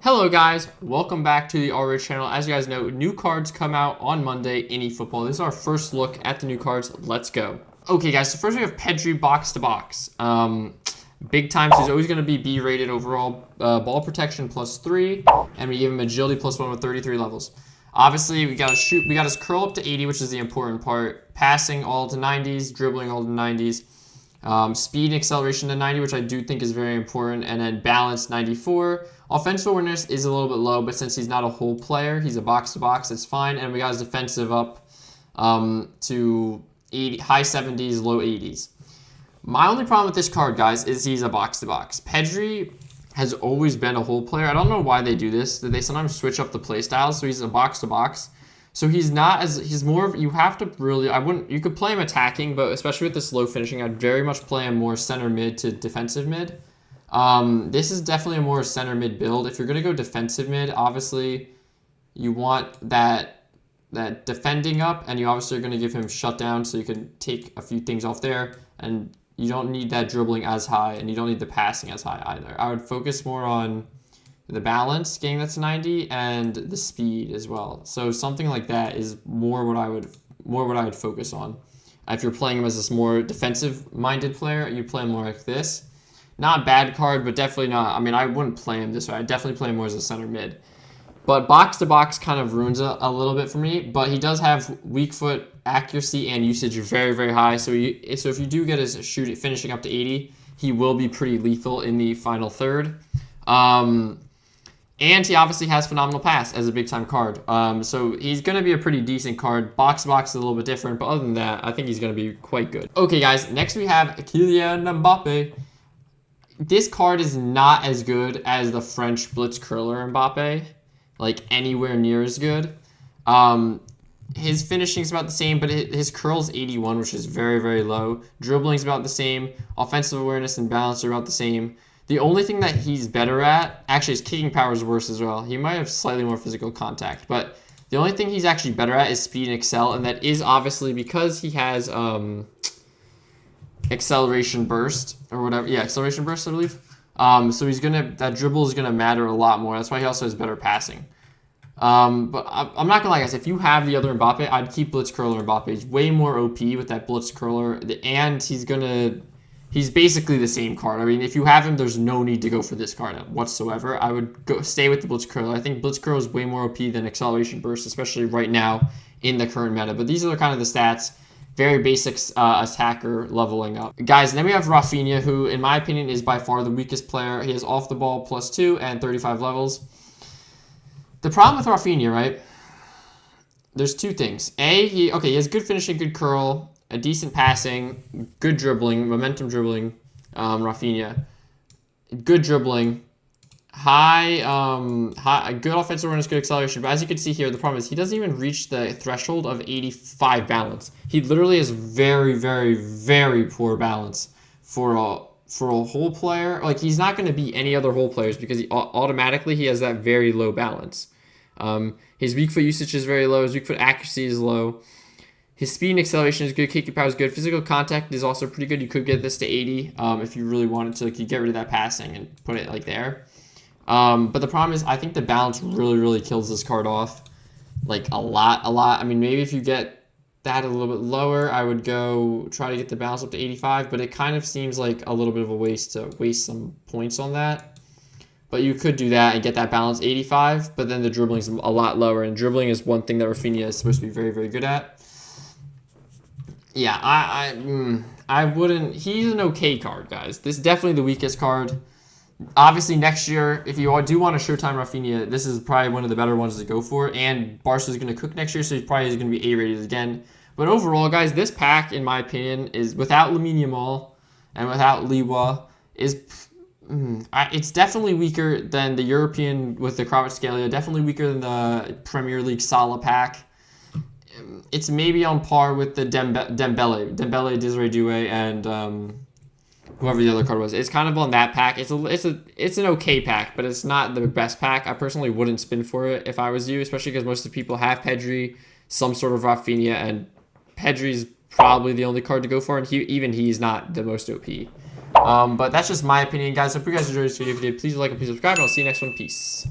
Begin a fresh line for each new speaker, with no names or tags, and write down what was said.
Hello guys, welcome back to the Arverei channel. As you guys know, new cards come out on Monday in eFootball. This is our first look at the new cards. Let's go. Okay guys, so first we have Pedri box to box. Big time, so he's always going to be B rated overall. Ball protection +3, and we give him agility +1 with 33 levels. Obviously, we got his curl up to 80, which is the important part. Passing all to 90s, dribbling all to 90s. Speed and acceleration to 90, which I do think is very important, and then balance 94. Offensive awareness is a little bit low, but since he's not a whole player, he's a box-to-box, it's fine. And we got his defensive up to 80, high 70s, low 80s. My only problem with this card, guys, is he's a box-to-box. Pedri has always been a whole player. I don't know why they do this. They sometimes switch up the play styles, so he's a box-to-box. So he's not as, he's more of, you have to really, you could play him attacking, but especially with this low finishing, I'd very much play him more center mid to defensive mid. This is definitely a more center mid build. If you're going to go defensive mid, obviously you want that defending up, and you obviously are going to give him shutdown so you can take a few things off there, and you don't need that dribbling as high, and you don't need the passing as high either. I would focus more on the balance, getting that to 90, and the speed as well. So something like that is more what I would focus on. If you're playing him as this more defensive-minded player, you play him more like this. Not a bad card, but definitely not. I mean, I wouldn't play him this way. I'd definitely play him more as a center mid. But box-to-box kind of ruins it a little bit for me. But he does have weak foot accuracy and usage very, very high. So if you do get his finishing up to 80, he will be pretty lethal in the final third. And he obviously has phenomenal pass as a big-time card. So he's going to be a pretty decent card. Box-to-box is a little bit different, but other than that, I think he's going to be quite good. Okay, guys, next we have Achilia Mbappe. This card is not as good as the French Blitz Curler Mbappe, like anywhere near as good. His finishing is about the same, but his curl's 81, which is very, very low. Dribbling's about the same. Offensive awareness and balance are about the same. The only thing that he's better at, actually his kicking power is worse as well. He might have slightly more physical contact, but the only thing he's actually better at is speed and excel, and that is obviously because he has acceleration burst or whatever. Yeah, acceleration burst, I believe. So that dribble is gonna matter a lot more. That's why he also has better passing. But I'm not gonna lie, guys. If you have the other Mbappe, I'd keep Blitz Curler Mbappe. He's way more OP with that Blitz Curler, and he's basically the same card. I mean, if you have him, there's no need to go for this card whatsoever. I would stay with the Blitz Curler. I think Blitz Curler is way more OP than acceleration burst, especially right now in the current meta. But these are kind of the stats. Very basic attacker leveling up. Guys, and then we have Rafinia, who, in my opinion, is by far the weakest player. He has off the ball +2 and 35 levels. The problem with Rafinia, right? There's two things. He has good finishing, good curl, a decent passing, good dribbling, momentum dribbling, Rafinia. Good dribbling. High, good offensive awareness, good acceleration. But as you can see here, the problem is he doesn't even reach the threshold of 85 balance. He literally has very, very, very poor balance for a whole player. Like, he's not going to beat any other whole players because automatically he has that very low balance. His weak foot usage is very low. His weak foot accuracy is low. His speed and acceleration is good. Kicking power is good. Physical contact is also pretty good. You could get this to 80 if you really wanted to. Like, you get rid of that passing and put it like there. But the problem is, I think the balance really, really kills this card off. Like, a lot. I mean, maybe if you get that a little bit lower, I would go try to get the balance up to 85, but it kind of seems like a little bit of a waste to waste some points on that. But you could do that and get that balance 85, but then the dribbling is a lot lower, and dribbling is one thing that Rafinia is supposed to be very, very good at. Yeah, I wouldn't. He's an okay card, guys. This is definitely the weakest card. Obviously, next year, if you do want a Showtime Rafinia, this is probably one of the better ones to go for. And Barca's going to cook next year, so he's probably going to be A-rated again. But overall, guys, this pack, in my opinion, is without Lamine Yamal and without Liwa, it's definitely weaker than the European with the Kvaratskhelia, definitely weaker than the Premier League Salah pack. It's maybe on par with the Dembele, Desiree Doué, and whoever the other card was. It's kind of on that pack. It's an okay pack, but it's not the best pack. I personally wouldn't spin for it if I was you, especially because most of the people have Pedri, some sort of Rafinia, and Pedri's probably the only card to go for, and he's not the most OP. But that's just my opinion, guys. Hope you guys enjoyed this video. If you did, please like and please subscribe, and I'll see you next one. Peace.